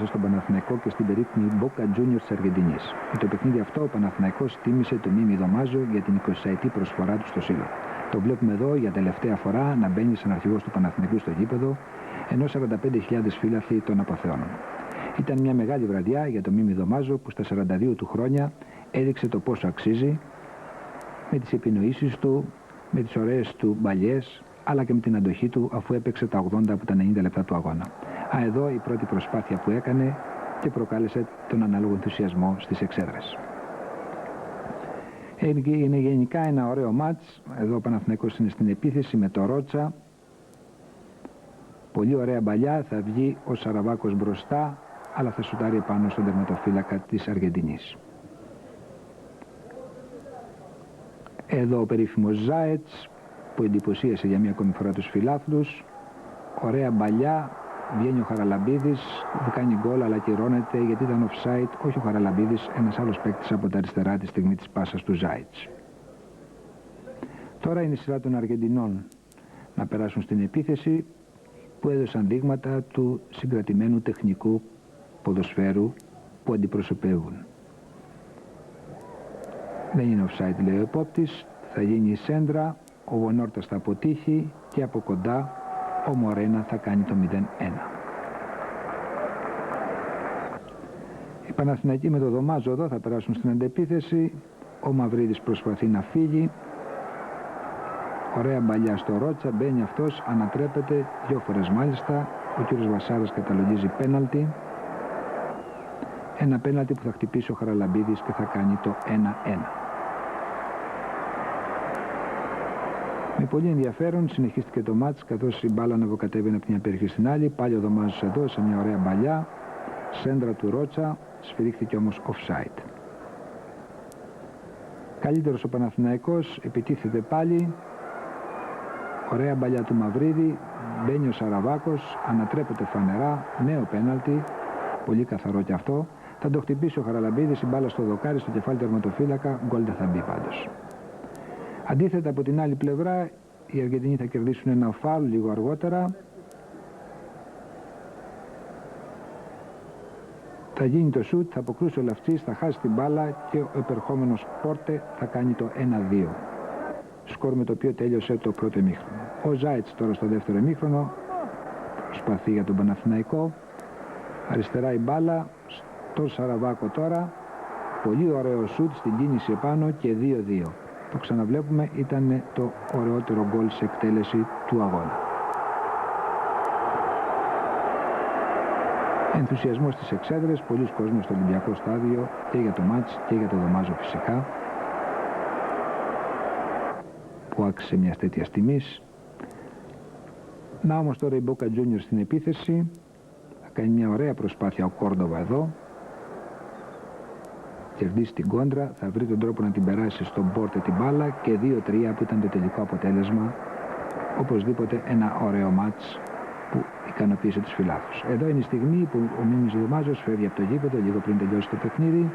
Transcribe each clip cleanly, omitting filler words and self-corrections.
ανάμεσα στον Παναθηναϊκό και στην περίφημη Boca Juniors της Αργεντινής. Με το παιχνίδι αυτό ο Παναθηναϊκός τίμησε το Μίμη Δωμάζο για την 20η προσφορά του στο σύλλογο. Το βλέπουμε εδώ για τελευταία φορά να μπαίνει σαν αρχηγός του Παναθηναϊκού στο γήπεδο, ενώ 45.000 φύλαθλοι τον αποθεώνουν. Ήταν μια μεγάλη βραδιά για το Μίμη Δωμάζο που στα 42 του χρόνια έδειξε το πόσο αξίζει, με τις επινοήσεις του, με τις ωραίες του μπαλιές, αλλά και με την αντοχή του αφού έπαιξε τα 80 από τα 90 λεπτά του αγώνα. Εδώ η πρώτη προσπάθεια που έκανε και προκάλεσε τον ανάλογο ενθουσιασμό στις εξέδρες. Είναι γενικά ένα ωραίο μάτς. Εδώ ο Παναθηναϊκός είναι στην επίθεση με το Ρότσα. Πολύ ωραία μπαλιά, θα βγει ο Σαραβάκος μπροστά, αλλά θα σουτάρει επάνω στον τερματοφύλακα της Αργεντινής. Εδώ ο περίφημος Ζάετς που εντυπωσίασε για μια ακόμη φορά τους φιλάθλους. Ωραία μπαλιά, βγαίνει ο Χαραλαμπίδης, που κάνει γκολ αλλά ακυρώνεται γιατί ήταν offside, όχι ο Χαραλαμπίδης, ένας άλλος παίκτης από τα αριστερά τη στιγμή της πάσας του Ζάετς. Τώρα είναι η σειρά των Αργεντινών να περάσουν στην επίθεση που έδωσαν δείγματα του συγκρατημένου τεχνικού ποδοσφαίρου που αντιπροσωπεύουν. Δεν είναι offside, λέει ο επόπτης, θα γίνει η σέντρα, ο Βονόρτας θα αποτύχει και από κοντά ο Μορένα θα κάνει το 0-1. Οι Παναθηναϊκοί με το Δωμάζο εδώ θα περάσουν στην αντεπίθεση, ο Μαυρίδης προσπαθεί να φύγει, ωραία μπαλιά στο Ρότσα, μπαίνει αυτός, ανατρέπεται 2 φορές μάλιστα, ο κύριος Βασάρας καταλογίζει πέναλτι. Ένα πέναλτι που θα χτυπήσει ο Χαραλαμπίδης και θα κάνει το 1-1. Με πολύ ενδιαφέρον συνεχίστηκε το μάτς καθώς η μπάλα ανεβοκατέβαινε από μια περιοχή στην άλλη. Πάλι ο Δωμάζος εδώ σε μια ωραία μπαλιά. Σέντρα του Ρότσα, σφυρίχθηκε όμως offside. Καλύτερος ο Παναθηναϊκός, επιτίθεται πάλι. Ωραία μπαλιά του Μαυρίδη, μπαίνει ο Σαραβάκος, ανατρέπεται φανερά, νέο πέναλτι, πολύ καθαρό κι αυτό. Θα το χτυπήσει ο Χαραλαμπίδης, η μπάλα στο δοκάρι, στο κεφάλι τερματοφύλακα, γκολ δεν θα μπει πάντως. Αντίθετα από την άλλη πλευρά, οι Αργεντινοί θα κερδίσουν ένα φάουλ λίγο αργότερα. Θα γίνει το σουτ, θα αποκρούσει ο Λαφτσής, θα χάσει την μπάλα και ο επερχόμενος Πόρτε θα κάνει το 1-2. Σκορ με το οποίο τέλειωσε το πρώτο ημίχρονο. Ο Ζάιτς τώρα στο δεύτερο ημίχρονο προσπαθεί για τον Παναθηναϊκό. Αριστερά η μπάλα, στο Σαραβάκο τώρα. Πολύ ωραίο σουτ στην κίνηση επάνω και 2-2. Το ξαναβλέπουμε, ήταν το ωραιότερο γκολ σε εκτέλεση του αγώνα. Ενθουσιασμός στις εξέδρες, πολλοί κόσμος στο Ολυμπιακό στάδιο και για το μάτς και για το Δωμάζο φυσικά, που άξιζε μιας τέτοιας τιμής. Να όμως τώρα η Boca Juniors στην επίθεση, θα κάνει μια ωραία προσπάθεια ο Κόρντοβα εδώ, κερδίσει την κόντρα, θα βρει τον τρόπο να την περάσει στον Πόρτε την μπάλα και 2-3 που ήταν το τελικό αποτέλεσμα. Οπωσδήποτε ένα ωραίο μάτς που ικανοποίησε τους φιλάθλους. Εδώ είναι η στιγμή που ο Μίμης Δωμάζος φεύγει από το γήπεδο λίγο πριν τελειώσει το παιχνίδι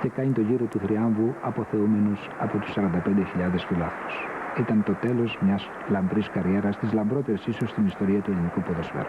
και κάνει το γύρο του θριάμβου αποθεούμενους από τους 45.000 φιλάθλους. Ήταν το τέλος μιας λαμπρής καριέρας, της λαμπρότερης ίσως στην ιστορία του ελληνικού ποδοσφαίρου.